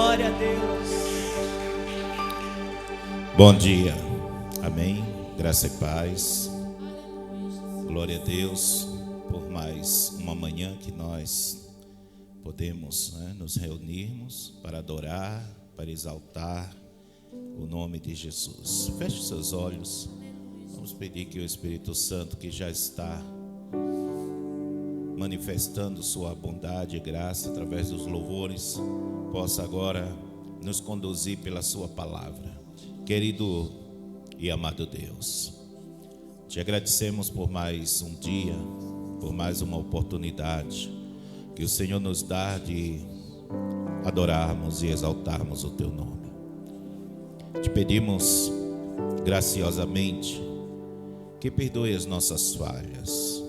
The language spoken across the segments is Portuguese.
Glória a Deus. Bom dia, amém, graça e paz. Glória a Deus por mais uma manhã que nós podemos nos reunirmos para adorar, para exaltar o nome de Jesus. Feche seus olhos, vamos pedir que o Espírito Santo, que já está manifestando sua bondade e graça através dos louvores, possa agora nos conduzir pela sua palavra. Querido e amado Deus, te agradecemos por mais um dia, por mais uma oportunidade que o Senhor nos dá de adorarmos e exaltarmos o teu nome. Te pedimos graciosamente que perdoe as nossas falhas,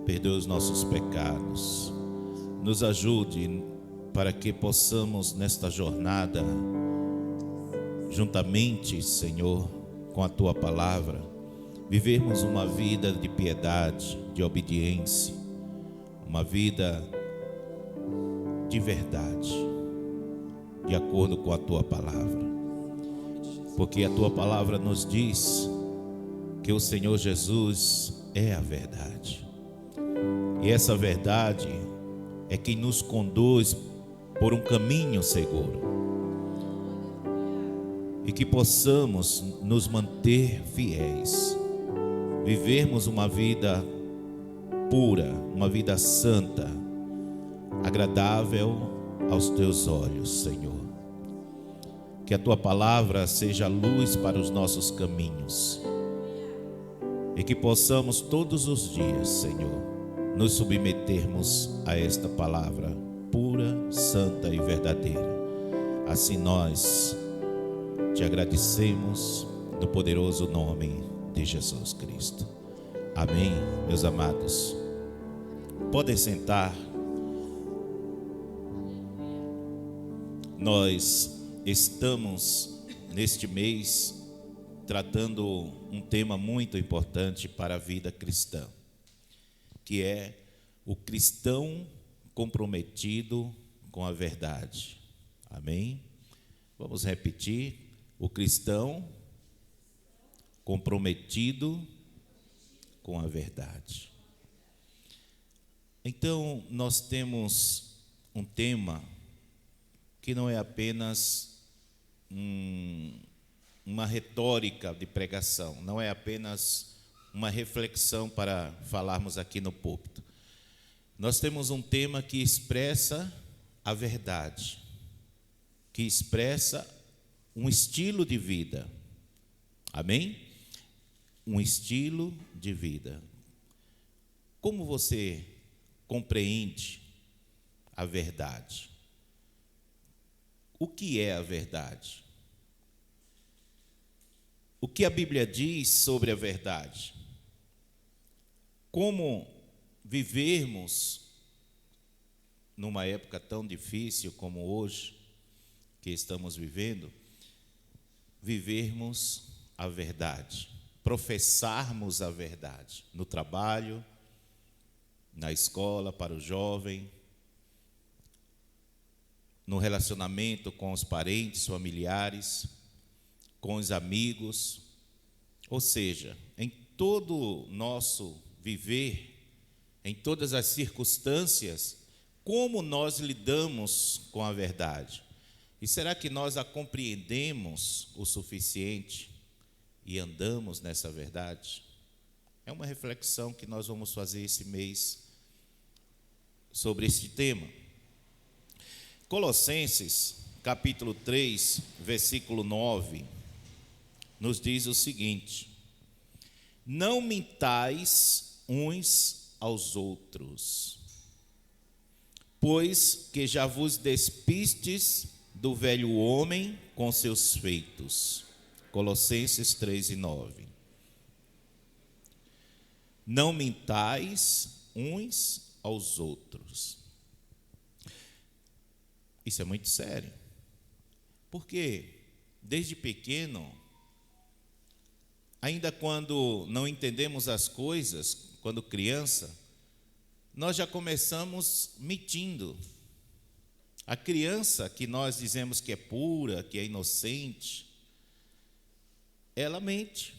perdoe os nossos pecados, nos ajude para que possamos nesta jornada, juntamente, Senhor, com a tua palavra, vivermos uma vida de piedade, de obediência, uma vida de verdade, de acordo com a tua palavra, porque a tua palavra nos diz que o Senhor Jesus é a verdade, e essa verdade é quem nos conduz por um caminho seguro, e que possamos nos manter fiéis, vivermos uma vida pura, uma vida santa, agradável aos teus olhos, Senhor. Que a tua palavra seja luz para os nossos caminhos, e que possamos todos os dias, Senhor, nos submetermos a esta palavra pura, santa e verdadeira. Assim nós te agradecemos no poderoso nome de Jesus Cristo. Amém, meus amados. Podem sentar. Nós estamos neste mês tratando um tema muito importante para a vida cristã, que é o cristão comprometido com a verdade. Amém? Vamos repetir. O cristão comprometido com a verdade. Então, nós temos um tema que não é apenas uma retórica de pregação, não é apenas uma reflexão para falarmos aqui no púlpito. Nós temos um tema que expressa a verdade, que expressa um estilo de vida. Amém? Um estilo de vida. Como você compreende a verdade? O que é a verdade? O que a Bíblia diz sobre a verdade? Como vivermos numa época tão difícil como hoje, que estamos vivendo, vivermos a verdade, professarmos a verdade no trabalho, na escola para o jovem, no relacionamento com os parentes, familiares, com os amigos, ou seja, em todo o nosso viver, em todas as circunstâncias, como nós lidamos com a verdade. E será que nós a compreendemos o suficiente e andamos nessa verdade? É uma reflexão que nós vamos fazer esse mês sobre este tema. Colossenses, capítulo 3, versículo 9, nos diz o seguinte: não mintais uns aos outros, pois que já vos despistes do velho homem com seus feitos. Colossenses 3 e 9. Não mintais uns aos outros. Isso é muito sério, porque desde pequeno, ainda quando não entendemos as coisas, quando criança, nós já começamos mentindo. A criança que nós dizemos que é pura, que é inocente, ela mente.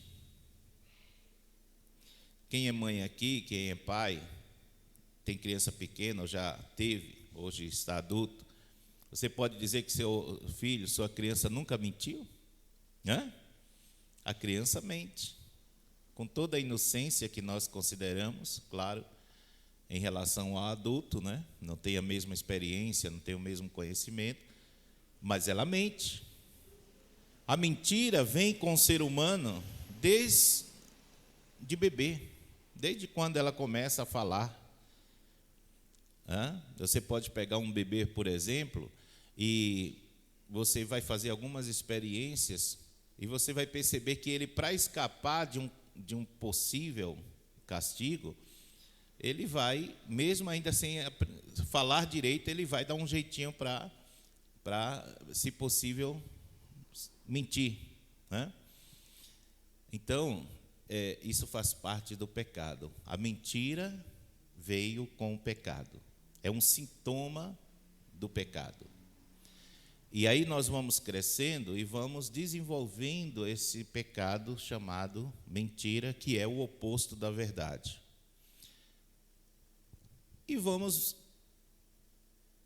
Quem é mãe aqui, quem é pai, tem criança pequena, ou já teve, hoje está adulto, você pode dizer que seu filho, sua criança nunca mentiu? Né? A criança mente, com toda a inocência que nós consideramos, claro, em relação ao adulto, né? Não tem a mesma experiência, não tem o mesmo conhecimento, mas ela mente. A mentira vem com o ser humano desde bebê, desde quando ela começa a falar. Você pode pegar um bebê, por exemplo, e você vai fazer algumas experiências e você vai perceber que ele, para escapar de um possível castigo, ele vai, mesmo ainda sem falar direito, ele vai dar um jeitinho para, se possível, mentir, né? Então, isso faz parte do pecado. A mentira veio com o pecado. É um sintoma do pecado. E aí nós vamos crescendo e vamos desenvolvendo esse pecado chamado mentira, que é o oposto da verdade. E vamos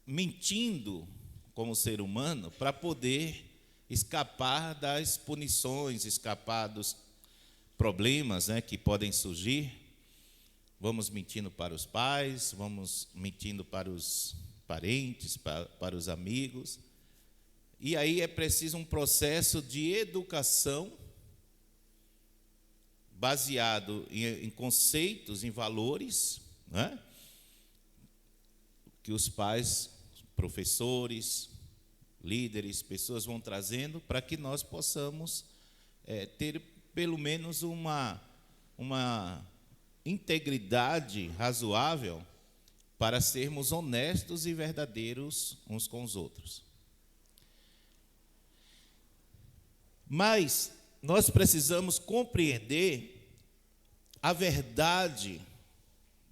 mentindo como ser humano para poder escapar das punições, escapar dos problemas, né, que podem surgir. Vamos mentindo para os pais, vamos mentindo para os parentes, para os amigos. E aí é preciso um processo de educação baseado em conceitos, em valores, né, que os pais, professores, líderes, pessoas vão trazendo para que nós possamos ter pelo menos uma integridade razoável para sermos honestos e verdadeiros uns com os outros. Mas nós precisamos compreender a verdade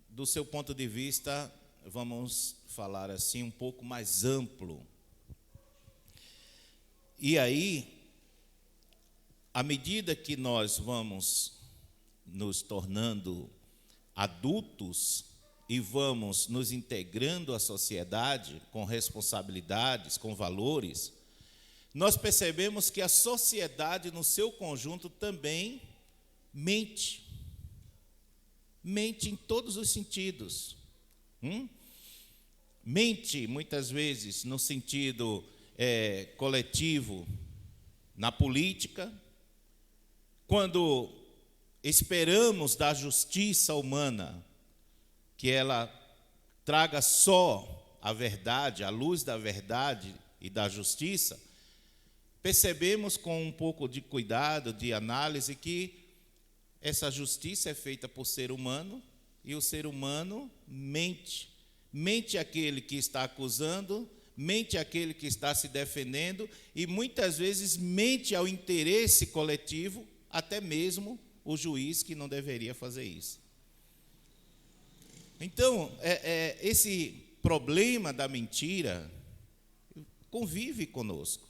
do seu ponto de vista, vamos falar assim, um pouco mais amplo. E aí, à medida que nós vamos nos tornando adultos e vamos nos integrando à sociedade com responsabilidades, com valores, nós percebemos que a sociedade no seu conjunto também mente. Mente em todos os sentidos. Mente muitas vezes no sentido coletivo, na política, quando esperamos da justiça humana que ela traga só a verdade, a luz da verdade e da justiça, percebemos com um pouco de cuidado, de análise, que essa justiça é feita por ser humano e o ser humano mente. Mente aquele que está acusando, mente aquele que está se defendendo e muitas vezes mente ao interesse coletivo, até mesmo o juiz que não deveria fazer isso. Então, esse problema da mentira convive conosco.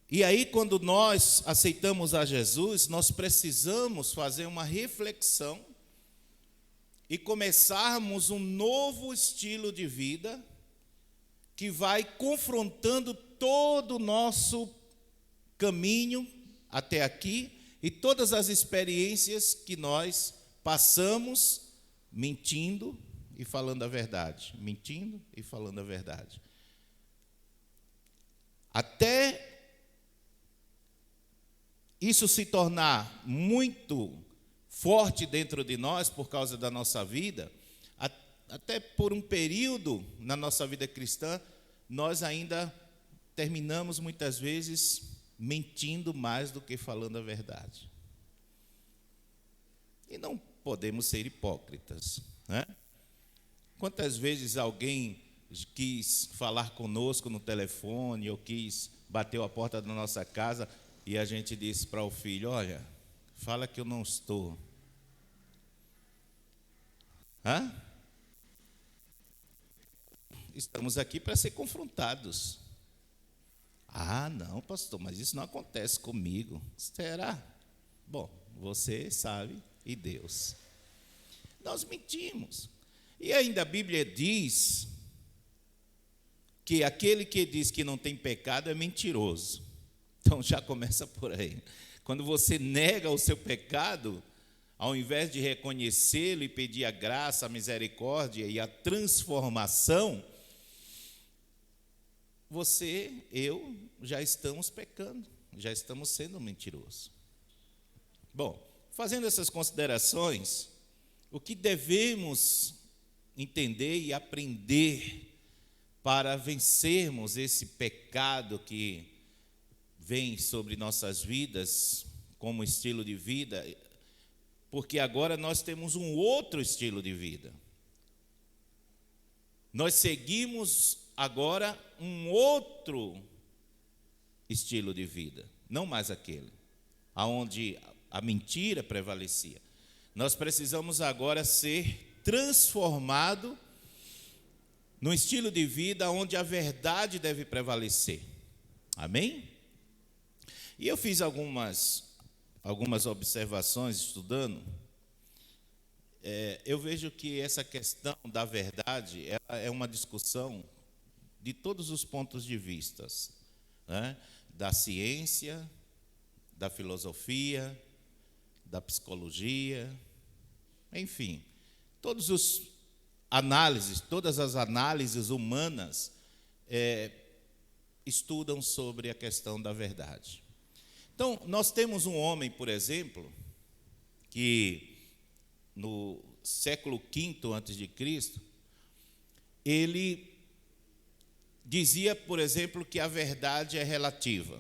E aí, quando nós aceitamos a Jesus, nós precisamos fazer uma reflexão e começarmos um novo estilo de vida que vai confrontando todo o nosso caminho até aqui e todas as experiências que nós passamos mentindo e falando a verdade. Mentindo e falando a verdade. Até isso se tornar muito forte dentro de nós por causa da nossa vida, até por um período na nossa vida cristã, nós ainda terminamos muitas vezes mentindo mais do que falando a verdade. E não podemos ser hipócritas, né? Quantas vezes alguém quis falar conosco no telefone ou bateu a porta da nossa casa e a gente disse para o filho: olha, fala que eu não estou. estamos aqui para ser confrontados. Ah, não, pastor, mas isso não acontece comigo. Será? Bom, você sabe e Deus. Nós mentimos. E ainda a Bíblia diz que aquele que diz que não tem pecado é mentiroso. Então já começa por aí. Quando você nega o seu pecado, ao invés de reconhecê-lo e pedir a graça, a misericórdia e a transformação, você, eu, já estamos pecando, já estamos sendo mentirosos. Bom, fazendo essas considerações, o que devemos entender e aprender para vencermos esse pecado que vem sobre nossas vidas como estilo de vida, porque agora nós temos um outro estilo de vida. Nós seguimos agora um outro estilo de vida, não mais aquele, aonde a mentira prevalecia. Nós precisamos agora ser transformado num estilo de vida onde a verdade deve prevalecer. Amém? E eu fiz algumas observações estudando. Eu vejo que essa questão da verdade ela é uma discussão de todos os pontos de vista, né? Da ciência, da filosofia, da psicologia, enfim, todas as análises humanas estudam sobre a questão da verdade. Então, nós temos um homem, por exemplo, que no século V a.C., ele dizia, por exemplo, que a verdade é relativa.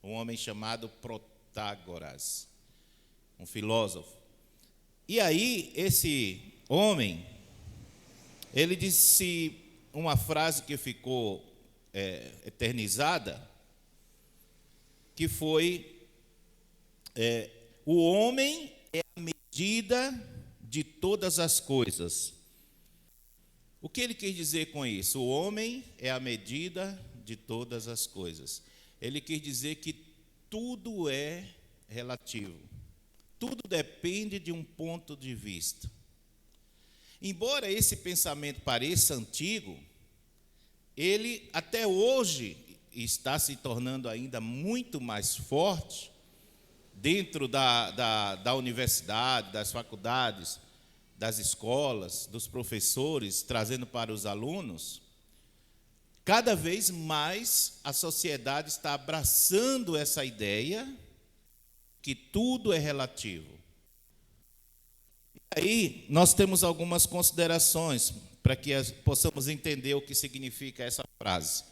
Um homem chamado Protágoras, um filósofo. E aí, esse homem, ele disse uma frase que ficou eternizada, que foi: o homem é a medida de todas as coisas. O que ele quis dizer com isso? O homem é a medida de todas as coisas. Ele quis dizer que tudo é relativo. Tudo depende de um ponto de vista. Embora esse pensamento pareça antigo, ele até hoje está se tornando ainda muito mais forte dentro da universidade, das faculdades, das escolas, dos professores, trazendo para os alunos. Cada vez mais a sociedade está abraçando essa ideia que tudo é relativo. E aí nós temos algumas considerações para que possamos entender o que significa essa frase.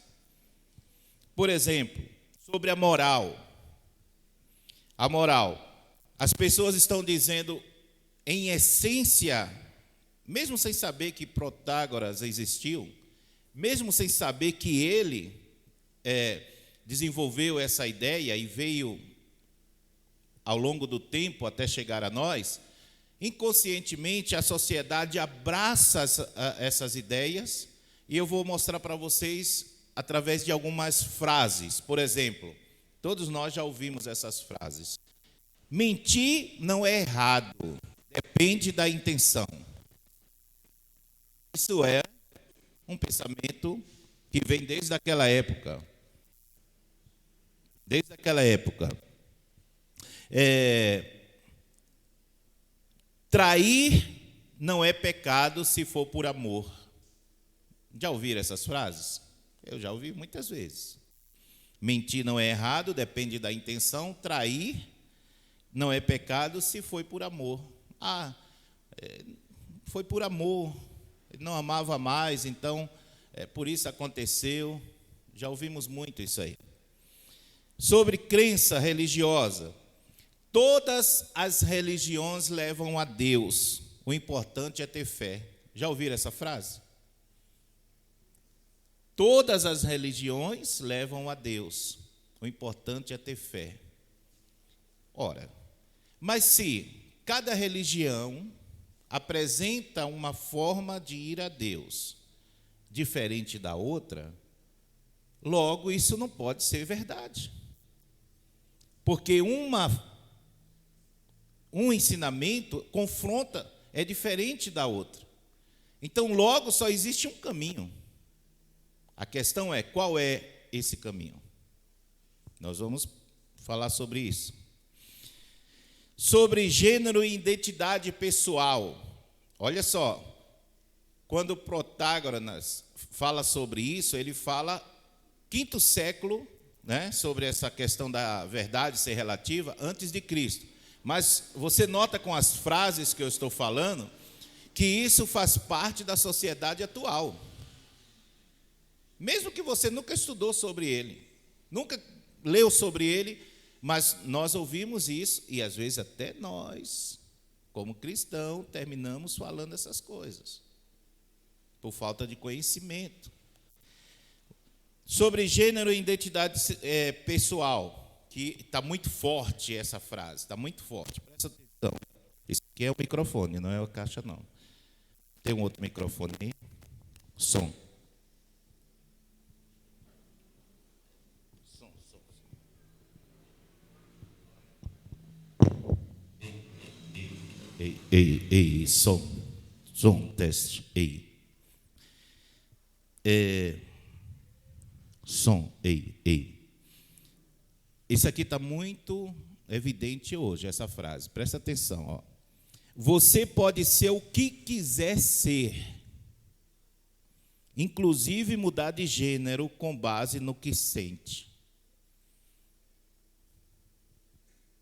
Por exemplo, sobre a moral. A moral. As pessoas estão dizendo, em essência, mesmo sem saber que Protágoras existiu, mesmo sem saber que ele desenvolveu essa ideia e veio ao longo do tempo até chegar a nós, inconscientemente a sociedade abraça essas ideias, e eu vou mostrar para vocês através de algumas frases. Por exemplo, todos nós já ouvimos essas frases. Mentir não é errado, depende da intenção. Isso é um pensamento que vem desde aquela época. Desde aquela época. Trair não é pecado se for por amor. Já ouviram essas frases? Eu já ouvi muitas vezes. Mentir não é errado, depende da intenção. Trair não é pecado se foi por amor. Foi por amor. Ele não amava mais, então por isso aconteceu. Já ouvimos muito isso aí. Sobre crença religiosa. Todas as religiões levam a Deus. O importante é ter fé. Já ouviram essa frase? Todas as religiões levam a Deus. O importante é ter fé. Ora, mas se cada religião apresenta uma forma de ir a Deus, diferente da outra, logo isso não pode ser verdade. Porque um ensinamento confronta, é diferente da outra. Então, logo só existe um caminho. A questão é, qual é esse caminho? Nós vamos falar sobre isso. Sobre gênero e identidade pessoal. Olha só, quando Protágoras fala sobre isso, ele fala 5º século, né, sobre essa questão da verdade ser relativa, antes de Cristo. Mas você nota com as frases que eu estou falando, que isso faz parte da sociedade atual. Mesmo que você nunca estudou sobre ele, nunca leu sobre ele, mas nós ouvimos isso, e às vezes até nós, como cristãos, terminamos falando essas coisas, por falta de conhecimento. Sobre gênero e identidade pessoal, que está muito forte essa frase, está muito forte. Presta atenção. Isso aqui é o microfone, não é a caixa, não. Tem um outro microfone aí? Som. Ei, som, teste, som, ei. Isso aqui está muito evidente hoje, essa frase, presta atenção, ó. Você pode ser o que quiser ser, inclusive mudar de gênero com base no que sente.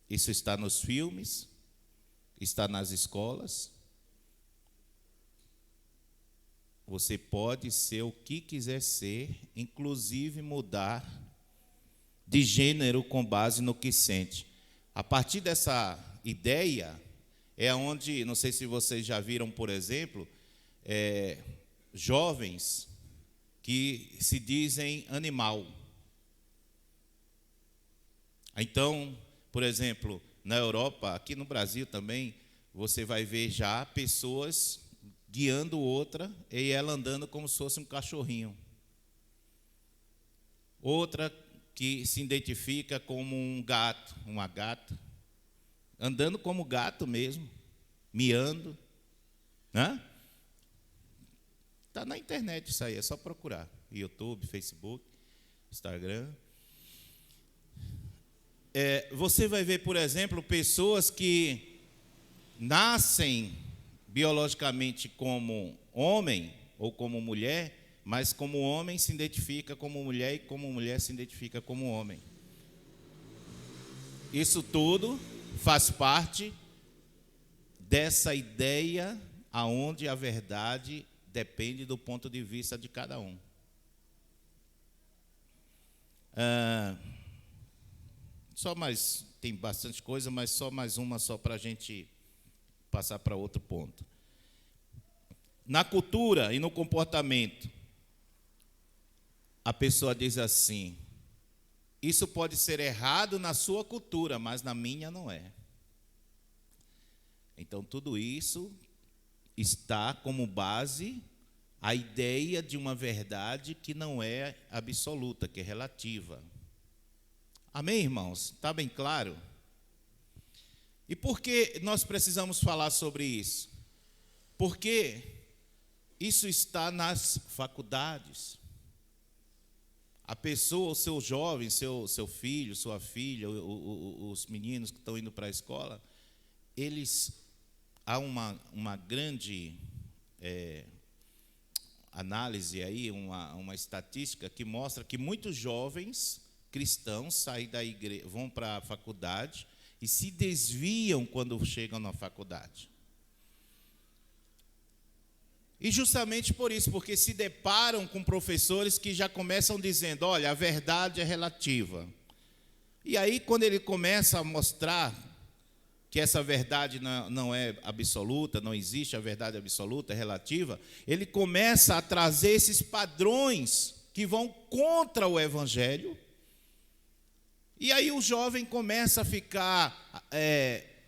Isso está nos filmes, está nas escolas. Você pode ser o que quiser ser, inclusive mudar de gênero com base no que sente. A partir dessa ideia, é onde, não sei se vocês já viram, por exemplo, jovens que se dizem animal. Então, por exemplo, na Europa, aqui no Brasil também, você vai ver já pessoas guiando outra e ela andando como se fosse um cachorrinho. Outra que se identifica como um gato, uma gata, andando como gato mesmo, miando, né? Está na internet isso aí, é só procurar. YouTube, Facebook, Instagram. Você vai ver, por exemplo, pessoas que nascem biologicamente como homem ou como mulher, mas como homem se identifica como mulher e como mulher se identifica como homem. Isso tudo faz parte dessa ideia aonde a verdade depende do ponto de vista de cada um. Tem bastante coisa, mas só mais uma, só para a gente passar para outro ponto. Na cultura e no comportamento, a pessoa diz assim: isso pode ser errado na sua cultura, mas na minha não é. Então, tudo isso está como base a ideia de uma verdade que não é absoluta, que é relativa. Amém, irmãos? Está bem claro? E por que nós precisamos falar sobre isso? Porque isso está nas faculdades. A pessoa, o seu jovem, seu filho, sua filha, os meninos que estão indo para a escola, há uma grande análise aí, uma estatística que mostra que muitos jovens cristãos saem da igreja, vão para a faculdade e se desviam quando chegam na faculdade. E justamente por isso, porque se deparam com professores que já começam dizendo: olha, a verdade é relativa. E aí, quando ele começa a mostrar que essa verdade não é absoluta, não existe a verdade absoluta, é relativa, ele começa a trazer esses padrões que vão contra o Evangelho. E aí o jovem começa a ficar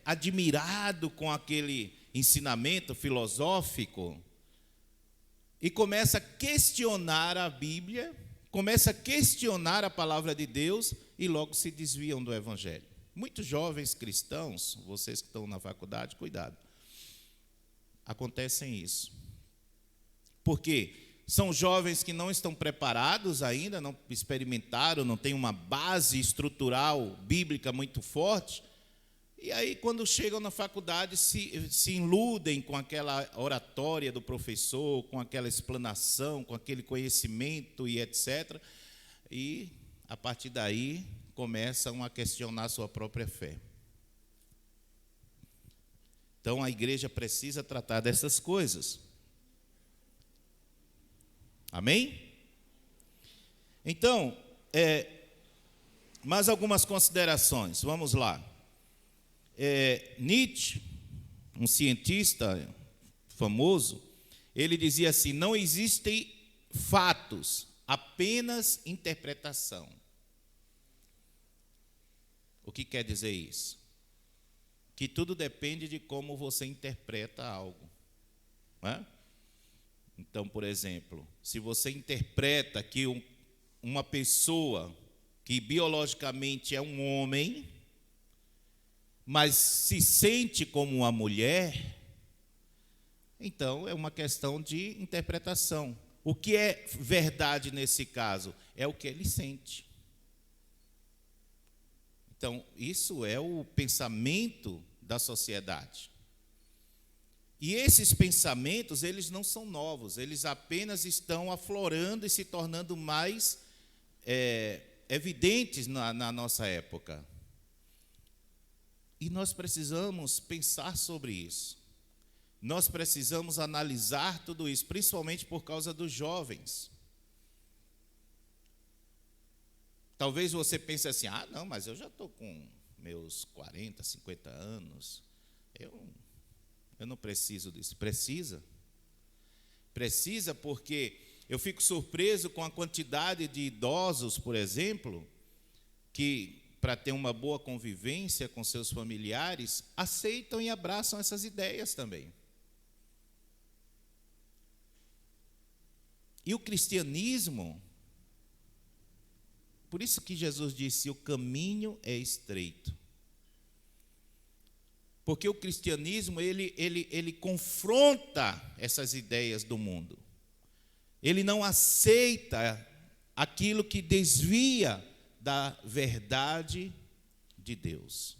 admirado com aquele ensinamento filosófico, e começa a questionar a Bíblia, começa a questionar a palavra de Deus e logo se desviam do Evangelho. Muitos jovens cristãos, vocês que estão na faculdade, cuidado, acontecem isso. Porque são jovens que não estão preparados ainda, não experimentaram, não têm uma base estrutural bíblica muito forte, e aí quando chegam na faculdade se iludem com aquela oratória do professor, com aquela explanação, com aquele conhecimento e etc. E a partir daí começam a questionar sua própria fé. Então a igreja precisa tratar dessas coisas. Amém? Então, mais algumas considerações, vamos lá. Nietzsche, um cientista famoso, ele dizia assim: não existem fatos, apenas interpretação. O que quer dizer isso? Que tudo depende de como você interpreta algo, não é? Então, por exemplo, se você interpreta que uma pessoa que biologicamente é um homem, mas se sente como uma mulher, então é uma questão de interpretação. O que é verdade nesse caso? É o que ele sente. Então, isso é o pensamento da sociedade. E esses pensamentos, eles não são novos, eles apenas estão aflorando e se tornando mais evidentes na nossa época. E nós precisamos pensar sobre isso. Nós precisamos analisar tudo isso, principalmente por causa dos jovens. Talvez você pense assim: ah, não, mas eu já estou com meus 40, 50 anos, eu não preciso disso. Precisa. Precisa, porque eu fico surpreso com a quantidade de idosos, por exemplo, que, para ter uma boa convivência com seus familiares, aceitam e abraçam essas ideias também. E o cristianismo, por isso que Jesus disse: o caminho é estreito. Porque o cristianismo, ele confronta essas ideias do mundo. Ele não aceita aquilo que desvia da verdade de Deus.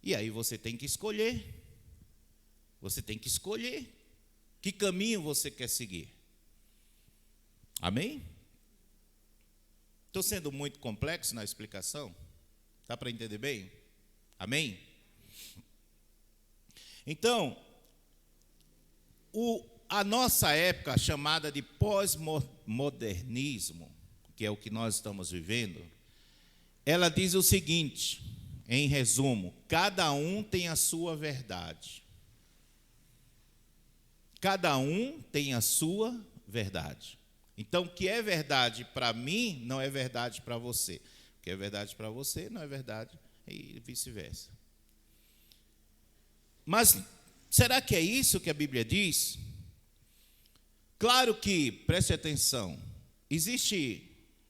E aí você tem que escolher. Você tem que escolher que caminho você quer seguir. Amém? Estou sendo muito complexo na explicação? Dá para entender bem? Amém? Então, a nossa época, chamada de pós-modernismo, que é o que nós estamos vivendo, ela diz o seguinte, em resumo: cada um tem a sua verdade. Cada um tem a sua verdade. Então, o que é verdade para mim, não é verdade para você. O que é verdade para você, não é verdade, e vice-versa. Mas, será que é isso que a Bíblia diz? Claro que, preste atenção, existem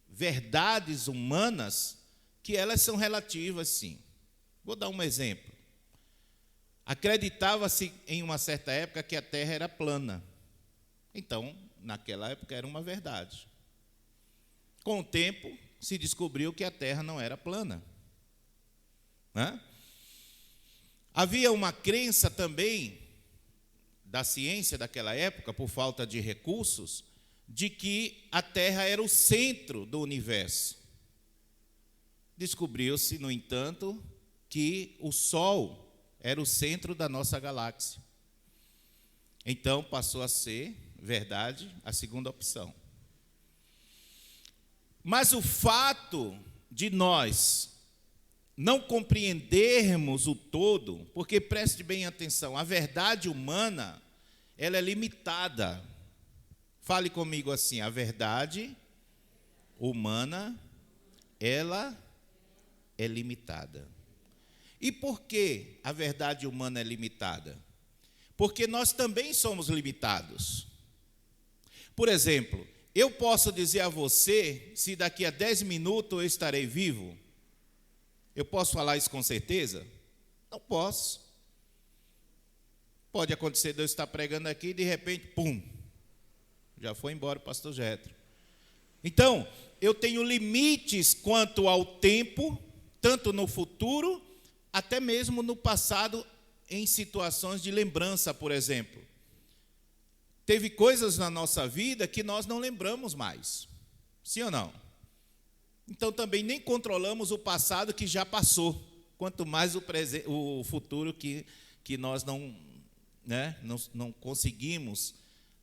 verdades humanas que elas são relativas, sim. Vou dar um exemplo. Acreditava-se em uma certa época que a Terra era plana. Então, naquela época era uma verdade. Com o tempo, se descobriu que a Terra não era plana. Né? Havia uma crença também da ciência daquela época, por falta de recursos, de que a Terra era o centro do universo. Descobriu-se, no entanto, que o Sol era o centro da nossa galáxia. Então, passou a ser verdade a segunda opção. Mas o fato de nós não compreendermos o todo, porque preste bem atenção, a verdade humana, ela é limitada. Fale comigo assim: a verdade humana, ela é limitada. E por que a verdade humana é limitada? Porque nós também somos limitados. Por exemplo, eu posso dizer a você se daqui a 10 minutos eu estarei vivo? Eu posso falar isso com certeza? Não posso. Pode acontecer de eu estar pregando aqui e de repente, pum, já foi embora o pastor Jetro. Então, eu tenho limites quanto ao tempo, tanto no futuro, até mesmo no passado, em situações de lembrança, por exemplo. Teve coisas na nossa vida que nós não lembramos mais. Sim ou não? Então, também nem controlamos o passado que já passou, quanto mais o futuro que nós não conseguimos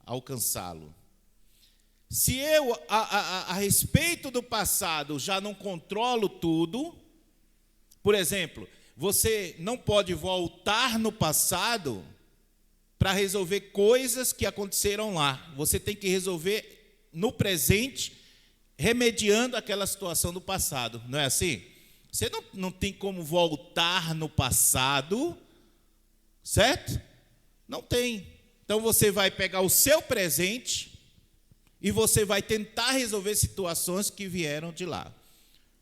alcançá-lo. Se eu, a respeito do passado, já não controlo tudo, por exemplo, você não pode voltar no passado para resolver coisas que aconteceram lá. Você tem que resolver no presente, remediando aquela situação do passado. Não é assim? Você não tem como voltar no passado, certo? Não tem. Então você vai pegar o seu presente e você vai tentar resolver situações que vieram de lá.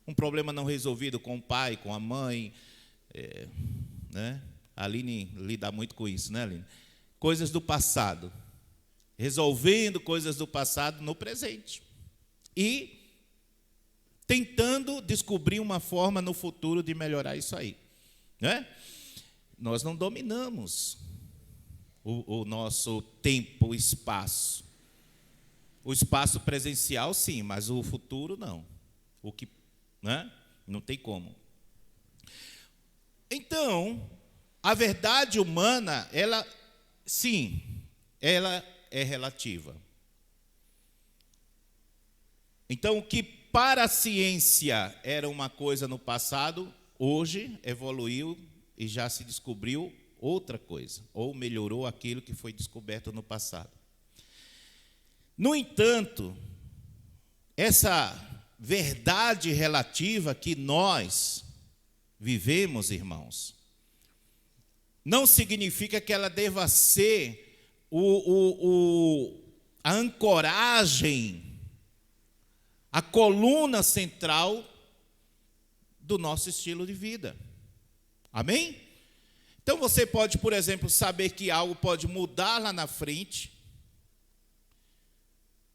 Um problema não resolvido com o pai, com a mãe, né? A Aline lida muito com isso, né, Aline? Coisas do passado. Resolvendo coisas do passado no presente. E tentando descobrir uma forma no futuro de melhorar isso aí, né? Nós não dominamos o nosso tempo, o espaço. O espaço presencial, sim, mas o futuro, não. Né? Não tem como. Então, a verdade humana, ela, sim, ela é relativa. Então, o que para a ciência era uma coisa no passado, hoje evoluiu e já se descobriu outra coisa, ou melhorou aquilo que foi descoberto no passado. No entanto, essa verdade relativa que nós vivemos, irmãos, não significa que ela deva ser a ancoragem, a coluna central do nosso estilo de vida. Amém? Então você pode, por exemplo, saber que algo pode mudar lá na frente,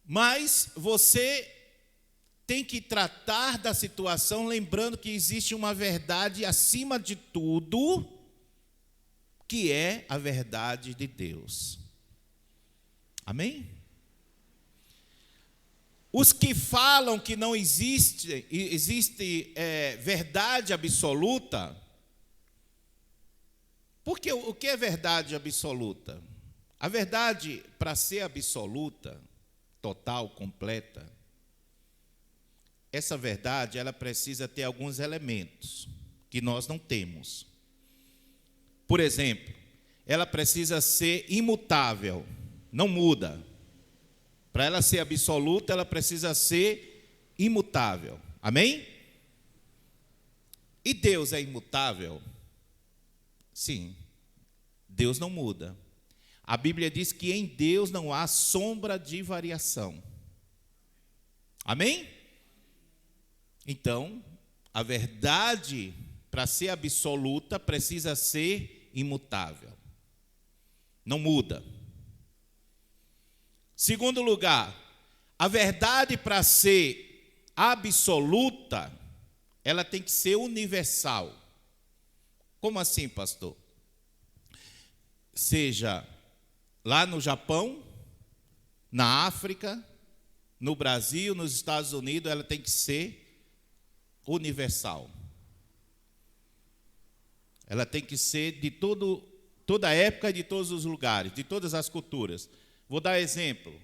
mas você tem que tratar da situação lembrando que existe uma verdade acima de tudo, que é a verdade de Deus. Amém? Os que falam que não existe verdade absoluta, porque o que é verdade absoluta? A verdade, para ser absoluta, total, completa, essa verdade, ela precisa ter alguns elementos que nós não temos. Por exemplo, ela precisa ser imutável, não muda. Para ela ser absoluta, ela precisa ser imutável. Amém? E Deus é imutável? Sim. Deus não muda. A Bíblia diz que em Deus não há sombra de variação. Amém? Então, a verdade, para ser absoluta, precisa ser imutável. Não muda. Segundo lugar, a verdade, para ser absoluta, ela tem que ser universal. Como assim, pastor? Seja lá no Japão, na África, no Brasil, nos Estados Unidos, ela tem que ser universal. Ela tem que ser de toda época e de todos os lugares, de todas as culturas. Vou dar exemplo.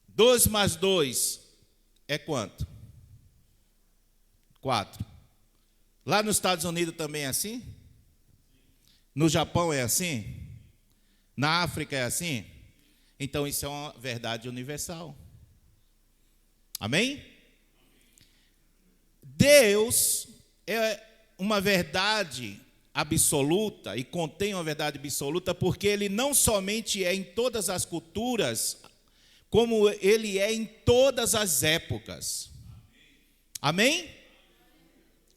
2 mais 2 é quanto? 4. Lá nos Estados Unidos também é assim? No Japão é assim? Na África é assim? Então isso é uma verdade universal. Amém? Deus é uma verdade absoluta e contém uma verdade absoluta porque Ele não somente é em todas as culturas como Ele é em todas as épocas. Amém?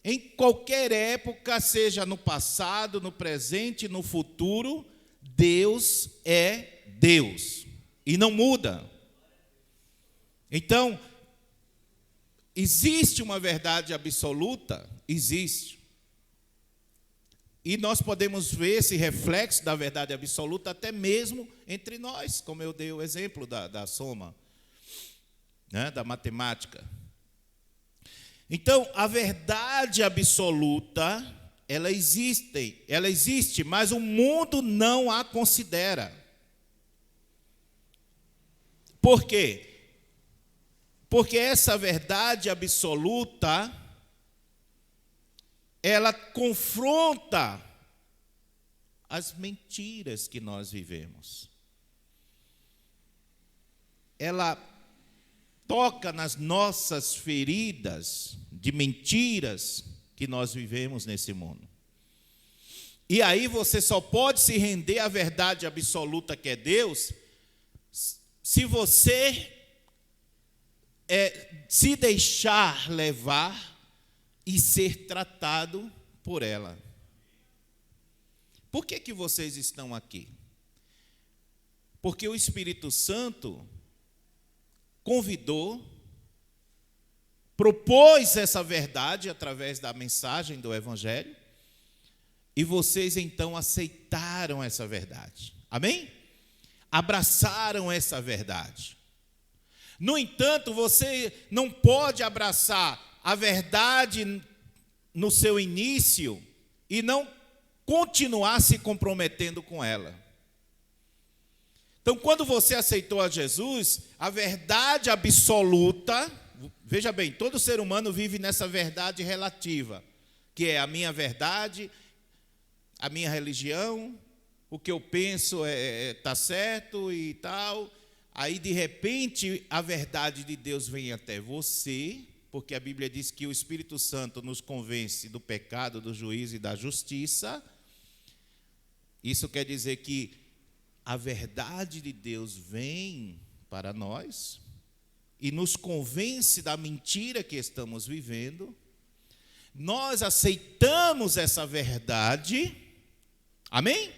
Em qualquer época, seja no passado, no presente, no futuro, Deus é Deus e não muda. Então, existe uma verdade absoluta? Existe. E nós podemos ver esse reflexo da verdade absoluta até mesmo entre nós, como eu dei o exemplo da soma, né, da matemática. Então, a verdade absoluta, ela existe, mas o mundo não a considera. Por quê? Porque essa verdade absoluta, ela confronta as mentiras que nós vivemos. Ela toca nas nossas feridas de mentiras que nós vivemos nesse mundo. E aí você só pode se render à verdade absoluta que é Deus, se você se deixar levar e ser tratado por ela. Por que vocês estão aqui? Porque o Espírito Santo convidou, propôs essa verdade através da mensagem do Evangelho, e vocês então aceitaram essa verdade. Amém? Abraçaram essa verdade. No entanto, você não pode abraçar a verdade no seu início e não continuar se comprometendo com ela. Então, quando você aceitou a Jesus, a verdade absoluta, veja bem, todo ser humano vive nessa verdade relativa, que é a minha verdade, a minha religião, o que eu penso está certo e tal. Aí, de repente, a verdade de Deus vem até você, porque a Bíblia diz que o Espírito Santo nos convence do pecado, do juízo e da justiça. Isso quer dizer que a verdade de Deus vem para nós e nos convence da mentira que estamos vivendo. Nós aceitamos essa verdade, amém?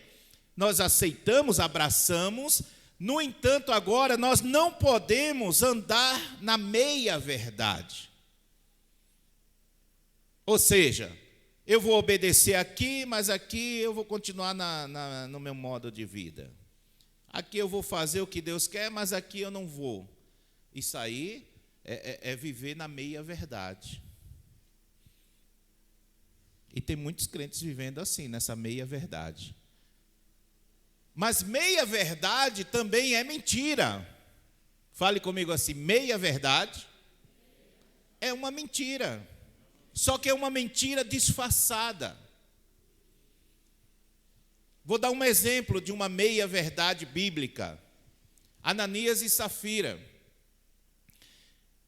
Nós aceitamos, abraçamos. No entanto, agora nós não podemos andar na meia-verdade. Ou seja, eu vou obedecer aqui, mas aqui eu vou continuar no meu modo de vida. Aqui eu vou fazer o que Deus quer, mas aqui eu não vou. Isso aí é viver na meia-verdade. E tem muitos crentes vivendo assim, nessa meia-verdade. Mas meia-verdade também é mentira. Fale comigo assim, meia-verdade é uma mentira. Só que é uma mentira disfarçada. Vou dar um exemplo de uma meia-verdade bíblica. Ananias e Safira.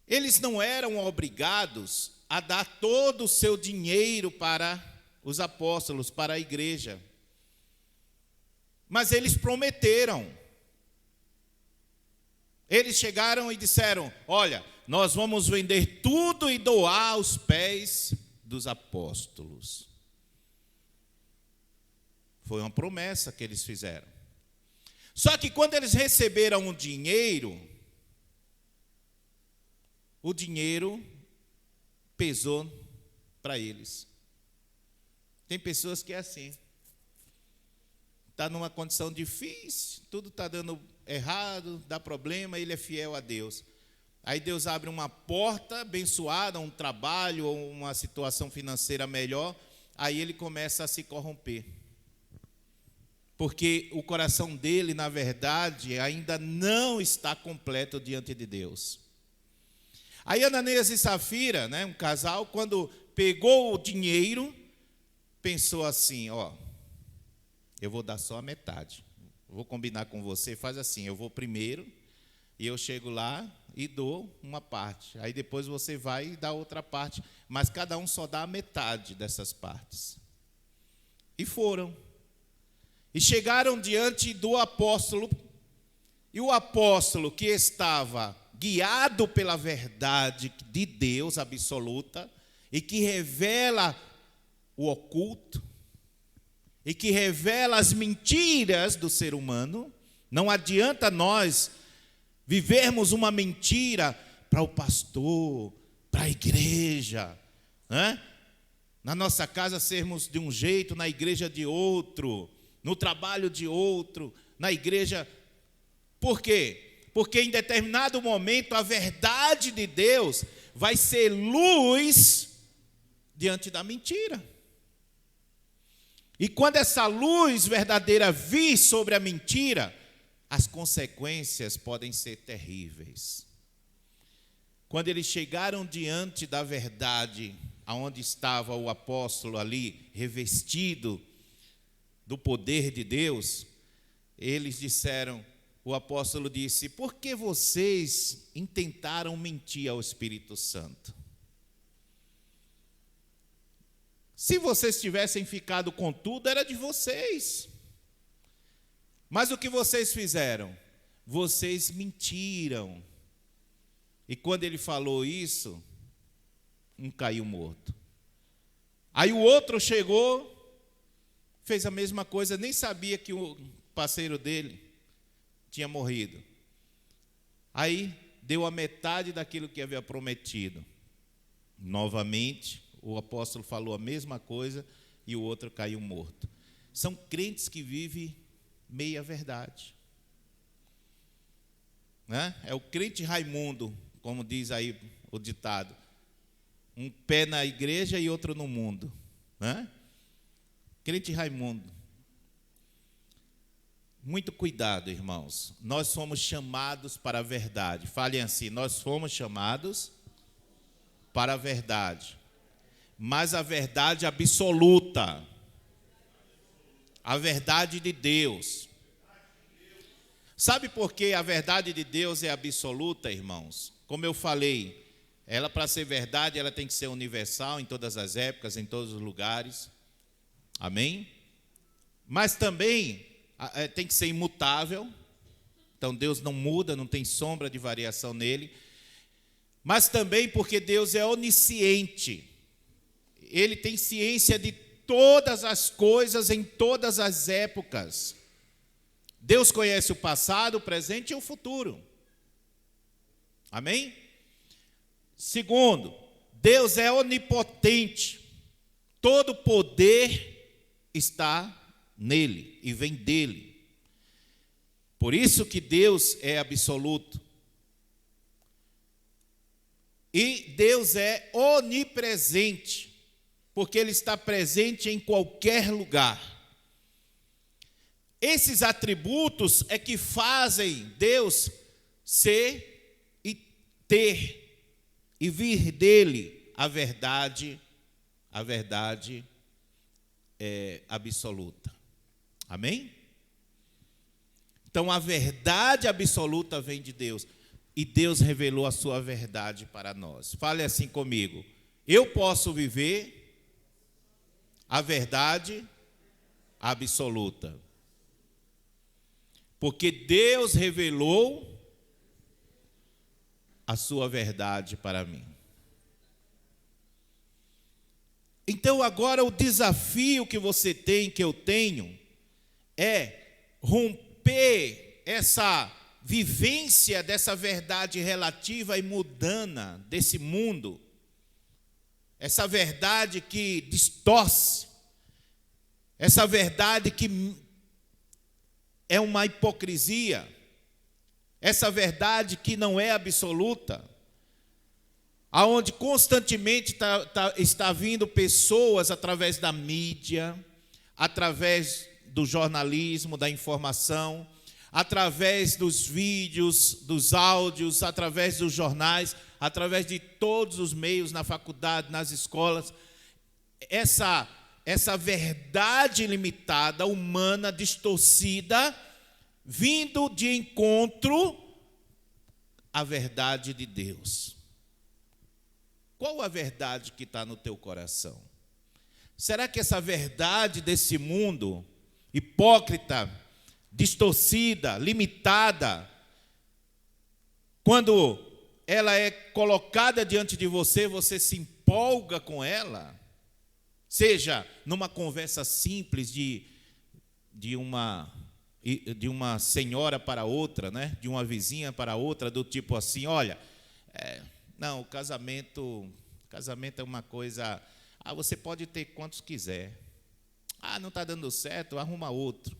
Eles não eram obrigados a dar todo o seu dinheiro para os apóstolos, para a igreja. Mas eles prometeram. Eles chegaram e disseram: olha, nós vamos vender tudo e doar aos pés dos apóstolos. Foi uma promessa que eles fizeram. Só que quando eles receberam o dinheiro pesou para eles. Tem pessoas que é assim. Está numa condição difícil, tudo está dando errado, dá problema, ele é fiel a Deus. Aí Deus abre uma porta abençoada, um trabalho ou uma situação financeira melhor, aí ele começa a se corromper. Porque o coração dele, na verdade, ainda não está completo diante de Deus. Aí Ananias e Safira, né, um casal, quando pegou o dinheiro, pensou assim, eu vou dar só a metade. Vou combinar com você, faz assim, eu vou primeiro, e eu chego lá e dou uma parte. Aí depois você vai e dá outra parte, mas cada um só dá a metade dessas partes. E foram. E chegaram diante do apóstolo E o apóstolo que estava guiado pela verdade de Deus absoluta, e que revela o oculto, e que revela as mentiras do ser humano. Não adianta nós vivermos uma mentira para o pastor, para a igreja, né? Na nossa casa sermos de um jeito, na igreja de outro, no trabalho de outro, na igreja. Por quê? Porque em determinado momento a verdade de Deus vai ser luz diante da mentira. E quando essa luz verdadeira vir sobre a mentira, as consequências podem ser terríveis. Quando eles chegaram diante da verdade, aonde estava o apóstolo ali, revestido do poder de Deus, eles disseram, o apóstolo disse: por que vocês intentaram mentir ao Espírito Santo? Se vocês tivessem ficado com tudo, era de vocês. Mas o que vocês fizeram? Vocês mentiram. E quando ele falou isso, um caiu morto. Aí o outro chegou, fez a mesma coisa, nem sabia que o parceiro dele tinha morrido. Aí deu a metade daquilo que havia prometido. Novamente, o apóstolo falou a mesma coisa e o outro caiu morto. São crentes que vivem meia verdade, né? É o crente Raimundo, como diz aí o ditado, um pé na igreja e outro no mundo, né? Crente Raimundo. Muito cuidado, irmãos. Nós somos chamados para a verdade. Falem assim: nós fomos chamados para a verdade, mas a verdade absoluta, a verdade de Deus. Sabe por que a verdade de Deus é absoluta, irmãos? Como eu falei, ela, para ser verdade, ela tem que ser universal em todas as épocas, em todos os lugares. Amém? Mas também tem que ser imutável. Então Deus não muda, não tem sombra de variação nele. Mas também porque Deus é onisciente. Ele tem ciência de todas as coisas em todas as épocas. Deus conhece o passado, o presente e o futuro. Amém? Segundo, Deus é onipotente. Todo poder está nele e vem dele. Por isso que Deus é absoluto. E Deus é onipresente, porque Ele está presente em qualquer lugar. Esses atributos é que fazem Deus ser e ter e vir dele a verdade absoluta. Amém? Então a verdade absoluta vem de Deus. E Deus revelou a sua verdade para nós. Fale assim comigo: eu posso viver a verdade absoluta, porque Deus revelou a sua verdade para mim. Então agora o desafio que você tem, que eu tenho, é romper essa vivência dessa verdade relativa e mundana desse mundo, essa verdade que distorce, essa verdade que é uma hipocrisia, essa verdade que não é absoluta, aonde constantemente está vindo pessoas através da mídia, através do jornalismo, da informação, através dos vídeos, dos áudios, através dos jornais, através de todos os meios, na faculdade, nas escolas, essa verdade limitada, humana, distorcida, vindo de encontro à verdade de Deus. Qual a verdade que está no teu coração? Será que essa verdade desse mundo hipócrita, distorcida, limitada, Quando ela é colocada diante de você, você se empolga com ela, seja numa conversa simples de uma senhora para outra, né? De uma vizinha para outra, do tipo assim, olha, não, o casamento é uma coisa, você pode ter quantos quiser, não está dando certo, arruma outro.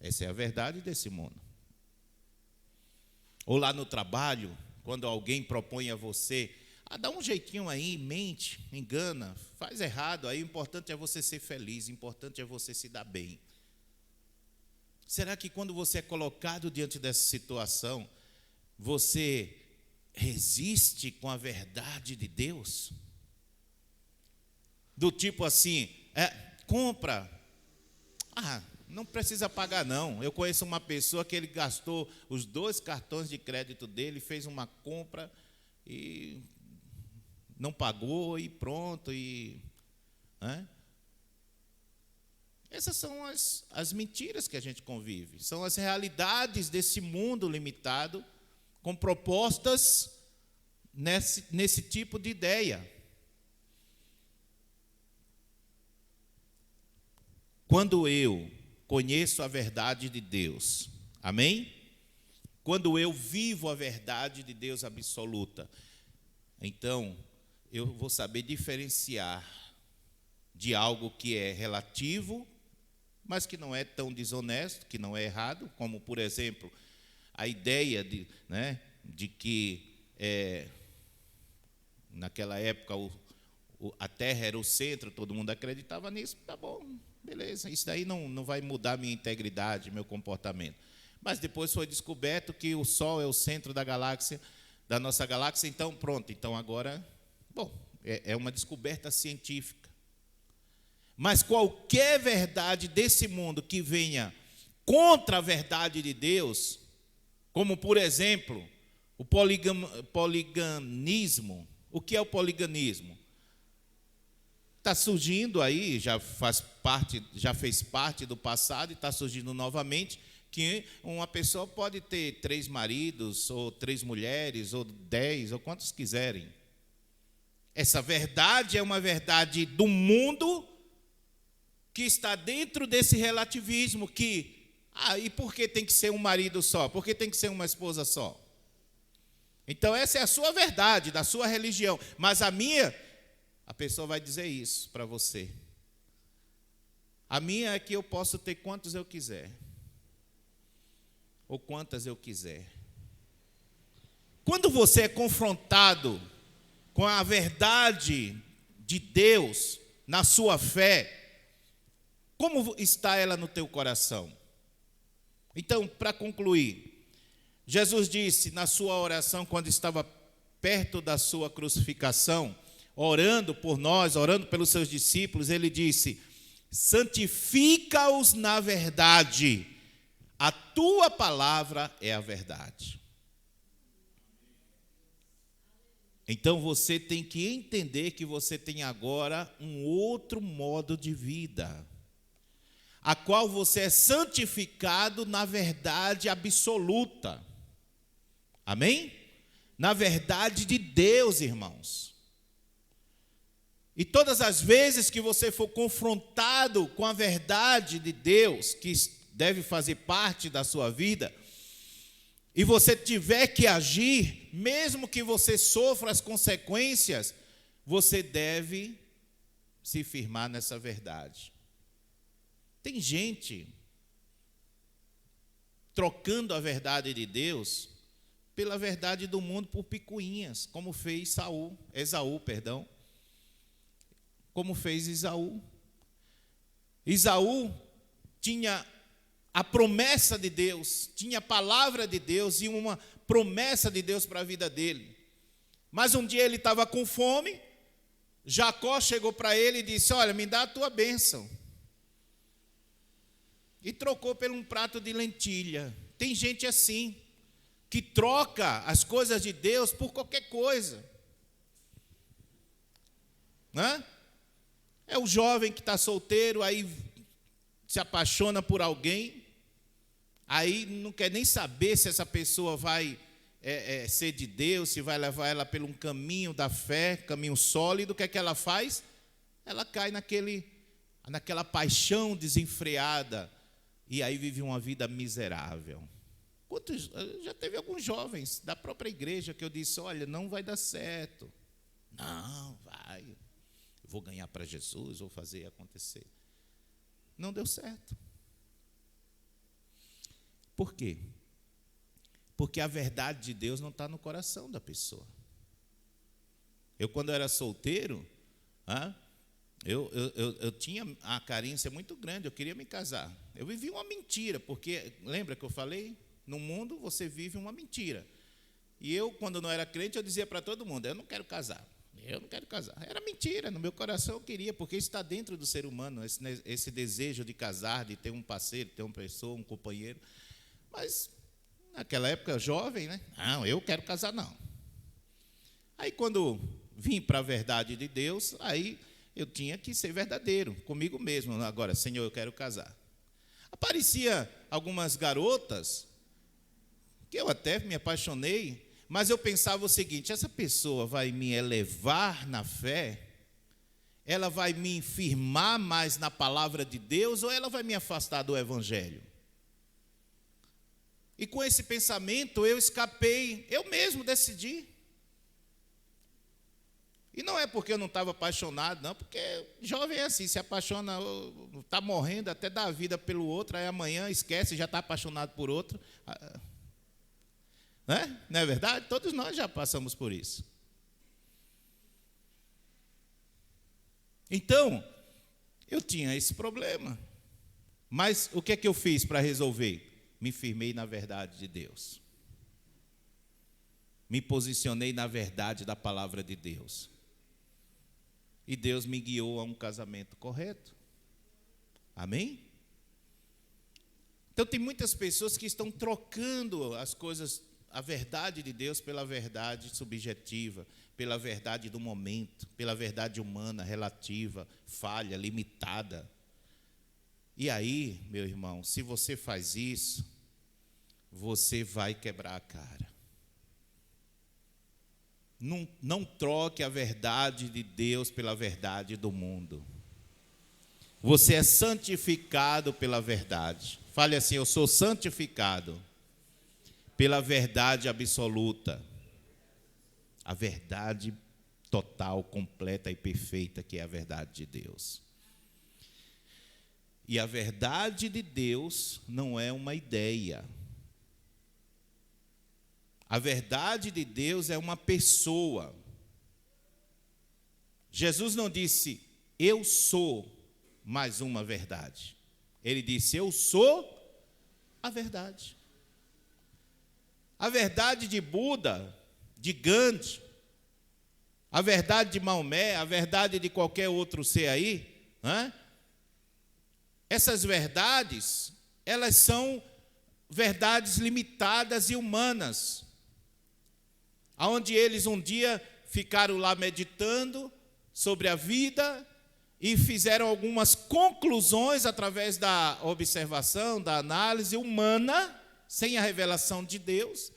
Essa é a verdade desse mundo. Ou lá no trabalho, quando alguém propõe a você, dá um jeitinho aí, mente, engana, faz errado, aí o importante é você ser feliz, o importante é você se dar bem. Será que quando você é colocado diante dessa situação, você resiste com a verdade de Deus? Do tipo assim, compra, não precisa pagar não. Eu conheço uma pessoa que ele gastou os 2 cartões de crédito dele, fez uma compra e não pagou e pronto. Essas são as mentiras que a gente convive, são as realidades desse mundo limitado, com propostas nesse tipo de ideia. Quando eu conheço a verdade de Deus, amém? Quando eu vivo a verdade de Deus absoluta, então eu vou saber diferenciar de algo que é relativo, mas que não é tão desonesto, que não é errado, como, por exemplo, a ideia de que naquela época a terra era o centro, todo mundo acreditava nisso, tá bom, beleza, isso daí não vai mudar minha integridade, meu comportamento. Mas depois foi descoberto que o Sol é o centro da galáxia, da nossa galáxia, então pronto, então agora, é uma descoberta científica. Mas qualquer verdade desse mundo que venha contra a verdade de Deus, como por exemplo, o poliganismo. O que é o poliganismo? Está surgindo aí, já fez parte do passado e está surgindo novamente, que uma pessoa pode ter 3 maridos, ou 3 mulheres, ou 10, ou quantos quiserem. Essa verdade é uma verdade do mundo que está dentro desse relativismo que, e por que tem que ser um marido só? Por que tem que ser uma esposa só? Então essa é a sua verdade, da sua religião, mas a pessoa vai dizer isso para você. A minha é que eu posso ter quantos eu quiser, ou quantas eu quiser. Quando você é confrontado com a verdade de Deus na sua fé, como está ela no teu coração? Então, para concluir, Jesus disse na sua oração, quando estava perto da sua crucificação, orando por nós, orando pelos seus discípulos, ele disse: santifica-os na verdade, a tua palavra é a verdade. Então você tem que entender que você tem agora um outro modo de vida, a qual você é santificado na verdade absoluta. Amém? Na verdade de Deus, irmãos. E todas as vezes que você for confrontado com a verdade de Deus, que deve fazer parte da sua vida, e você tiver que agir, mesmo que você sofra as consequências, você deve se firmar nessa verdade. Tem gente trocando a verdade de Deus pela verdade do mundo por picuinhas, como fez Esaú, como fez Esaú. Esaú tinha a promessa de Deus, tinha a palavra de Deus e uma promessa de Deus para a vida dele. Mas um dia ele estava com fome, Jacó chegou para ele e disse: olha, me dá a tua bênção. E trocou por um prato de lentilha. Tem gente assim, que troca as coisas de Deus por qualquer coisa. Né? É o jovem que está solteiro, aí se apaixona por alguém, aí não quer nem saber se essa pessoa vai ser de Deus, se vai levar ela pelo um caminho da fé, caminho sólido, o que é que ela faz? Ela cai naquela paixão desenfreada e aí vive uma vida miserável. Já teve alguns jovens da própria igreja que eu disse, olha, não vai dar certo. Não, vai. Eu vou ganhar para Jesus, vou fazer acontecer. Não deu certo. Por quê? Porque a verdade de Deus não está no coração da pessoa. Eu, quando era solteiro, eu tinha a carência muito grande, eu queria me casar. Eu vivi uma mentira, porque, lembra que eu falei? No mundo você vive uma mentira. E eu, quando não era crente, eu dizia para todo mundo, eu não quero casar. Era mentira, no meu coração eu queria, porque isso está dentro do ser humano, esse desejo de casar, de ter um parceiro, ter uma pessoa, um companheiro. Mas, naquela época, jovem, né? Não, eu quero casar, não. Aí, quando vim para a verdade de Deus, aí eu tinha que ser verdadeiro comigo mesmo. Agora, Senhor, eu quero casar. Aparecia algumas garotas, que eu até me apaixonei, mas eu pensava o seguinte, essa pessoa vai me elevar na fé, ela vai me firmar mais na palavra de Deus, ou ela vai me afastar do Evangelho? E com esse pensamento eu escapei, eu mesmo decidi. E não é porque eu não estava apaixonado, não, porque jovem é assim, se apaixona, está morrendo, até dá a vida pelo outro, aí amanhã esquece, já está apaixonado por outro. Não é verdade? Todos nós já passamos por isso. Então, eu tinha esse problema. Mas o que é que eu fiz para resolver? Me firmei na verdade de Deus. Me posicionei na verdade da palavra de Deus. E Deus me guiou a um casamento correto. Amém? Então tem muitas pessoas que estão trocando as coisas, a verdade de Deus pela verdade subjetiva, pela verdade do momento, pela verdade humana, relativa, falha, limitada. E aí, meu irmão, se você faz isso, você vai quebrar a cara. Não troque a verdade de Deus pela verdade do mundo. Você é santificado pela verdade. Fale assim, eu sou santificado pela verdade absoluta. A verdade total, completa e perfeita, que é a verdade de Deus. E a verdade de Deus não é uma ideia. A verdade de Deus é uma pessoa. Jesus não disse, eu sou mais uma verdade. Ele disse, eu sou a verdade. A verdade de Buda, de Gandhi, a verdade de Maomé, a verdade de qualquer outro ser aí, essas verdades, elas são verdades limitadas e humanas, onde eles um dia ficaram lá meditando sobre a vida e fizeram algumas conclusões através da observação, da análise humana, sem a revelação de Deus,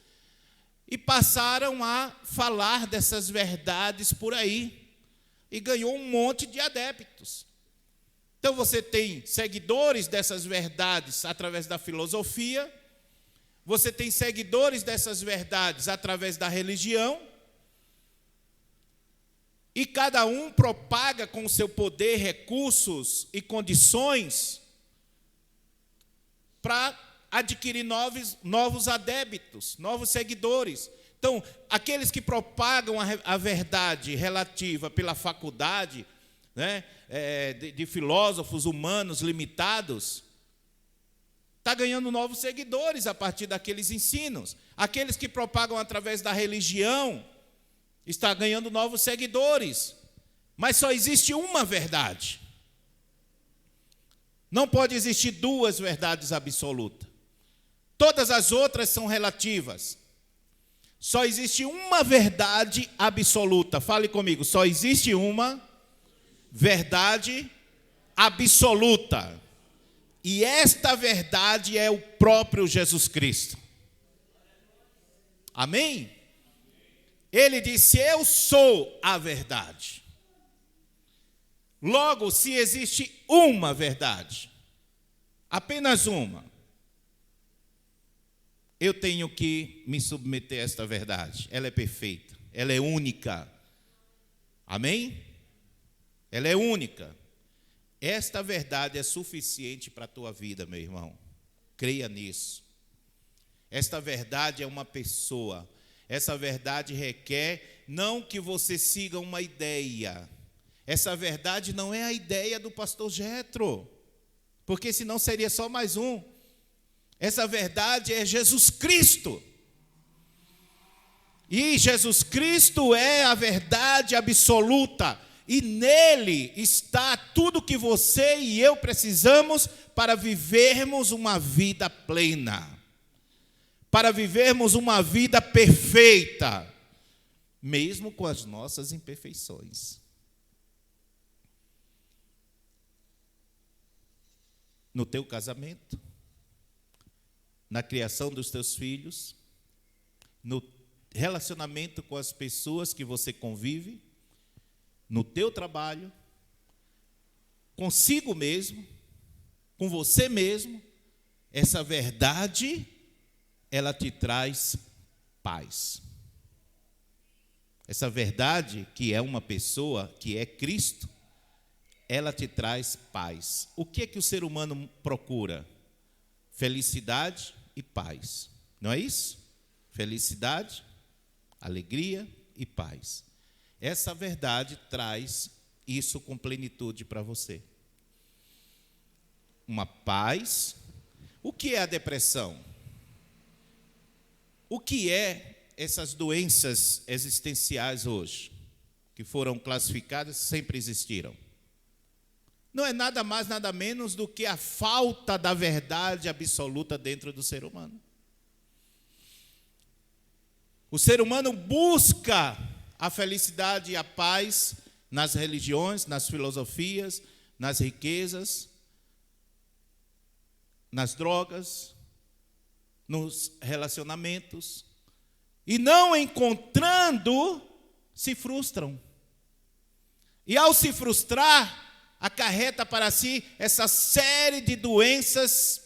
e passaram a falar dessas verdades por aí, e ganhou um monte de adeptos. Então você tem seguidores dessas verdades através da filosofia, você tem seguidores dessas verdades através da religião, e cada um propaga com o seu poder, recursos e condições para adquirir novos adeptos, novos seguidores. Então, aqueles que propagam a verdade relativa pela faculdade, de filósofos humanos limitados, está ganhando novos seguidores a partir daqueles ensinos. Aqueles que propagam através da religião, está ganhando novos seguidores. Mas só existe uma verdade. Não pode existir duas verdades absolutas. Todas as outras são relativas. Só existe uma verdade absoluta. Fale comigo, só existe uma verdade absoluta. E esta verdade é o próprio Jesus Cristo. Amém? Ele disse: eu sou a verdade. Logo, se existe uma verdade, apenas uma, eu tenho que me submeter a esta verdade. Ela é perfeita, ela é única. Amém? Ela é única. Esta verdade é suficiente para a tua vida, meu irmão. Creia nisso. Esta verdade é uma pessoa. Essa verdade requer não que você siga uma ideia. Essa verdade não é a ideia do pastor Jetro, porque senão seria só mais um. Essa verdade é Jesus Cristo. E Jesus Cristo é a verdade absoluta. E nele está tudo que você e eu precisamos para vivermos uma vida plena, para vivermos uma vida perfeita, mesmo com as nossas imperfeições. No teu casamento, na criação dos teus filhos, no relacionamento com as pessoas que você convive, no teu trabalho, consigo mesmo, com você mesmo, essa verdade, ela te traz paz. Essa verdade, que é uma pessoa, que é Cristo, ela te traz paz. O que é que o ser humano procura? Felicidade e paz. Não é isso? Felicidade, alegria e paz. Essa verdade traz isso com plenitude para você. Uma paz. O que é a depressão? O que é essas doenças existenciais hoje, que foram classificadas, sempre existiram? Não é nada mais, nada menos do que a falta da verdade absoluta dentro do ser humano. O ser humano busca a felicidade e a paz nas religiões, nas filosofias, nas riquezas, nas drogas, nos relacionamentos, e não encontrando, se frustram. E ao se frustrar, acarreta para si essa série de doenças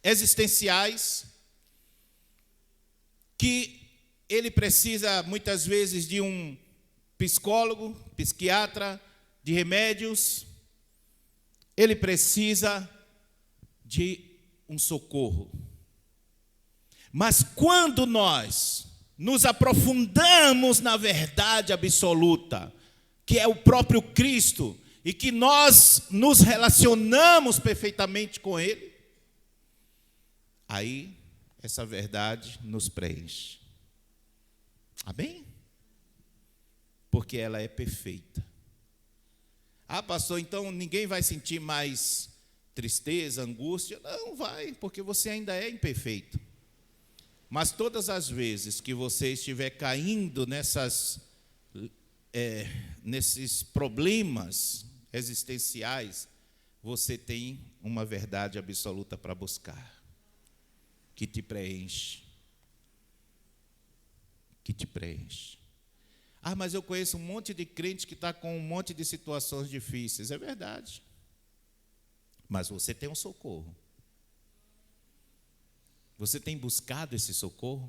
existenciais que ele precisa muitas vezes de um psicólogo, psiquiatra, de remédios. Ele precisa de um socorro. Mas quando nós nos aprofundamos na verdade absoluta, que é o próprio Cristo, e que nós nos relacionamos perfeitamente com Ele, aí essa verdade nos preenche. Amém? Porque ela é perfeita. Ah, pastor, então ninguém vai sentir mais tristeza, angústia? Não vai, porque você ainda é imperfeito. Mas todas as vezes que você estiver caindo nesses problemas existenciais, você tem uma verdade absoluta para buscar, que te preenche. Que te preenche. Ah, mas eu conheço um monte de crente que está com um monte de situações difíceis. É verdade. Mas você tem um socorro. Você tem buscado esse socorro?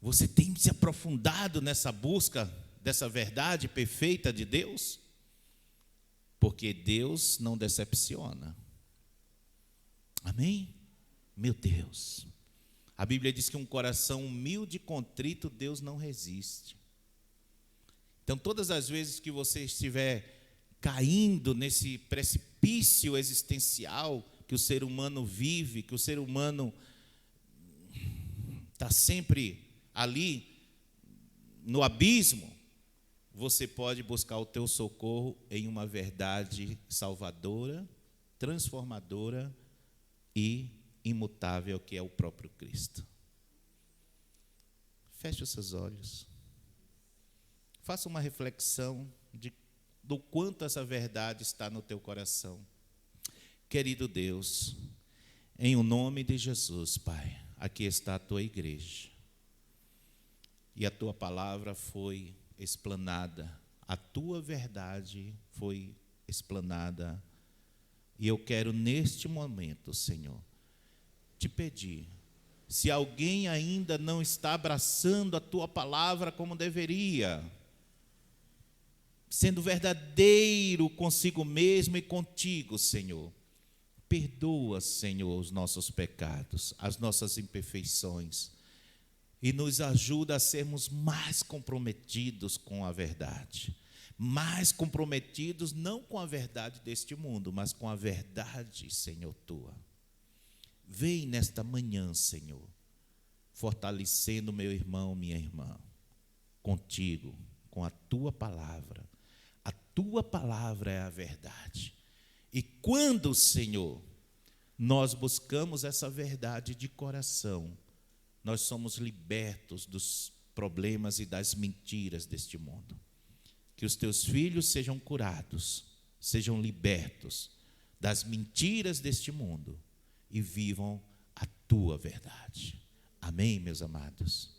Você tem se aprofundado nessa busca dessa verdade perfeita de Deus? Porque Deus não decepciona. Amém? Meu Deus. A Bíblia diz que um coração humilde e contrito, Deus não resiste. Então, todas as vezes que você estiver caindo nesse precipício existencial que o ser humano vive, que o ser humano está sempre ali no abismo, você pode buscar o teu socorro em uma verdade salvadora, transformadora e imutável, que é o próprio Cristo. Feche os seus olhos. Faça uma reflexão do quanto essa verdade está no teu coração. Querido Deus, em o nome de Jesus, Pai, aqui está a tua igreja. e a tua palavra foi explanada, a tua verdade foi explanada. E eu quero neste momento, Senhor, te pedir, se alguém ainda não está abraçando a tua palavra como deveria, sendo verdadeiro consigo mesmo e contigo, Senhor, perdoa, Senhor, os nossos pecados, as nossas imperfeições, e nos ajuda a sermos mais comprometidos com a verdade, mais comprometidos não com a verdade deste mundo, mas com a verdade, Senhor, tua. Vem nesta manhã, Senhor, fortalecendo meu irmão, minha irmã, contigo, com a tua palavra. A tua palavra é a verdade. E quando, Senhor, nós buscamos essa verdade de coração, nós somos libertos dos problemas e das mentiras deste mundo. Que os teus filhos sejam curados, sejam libertos das mentiras deste mundo e vivam a tua verdade. Amém, meus amados?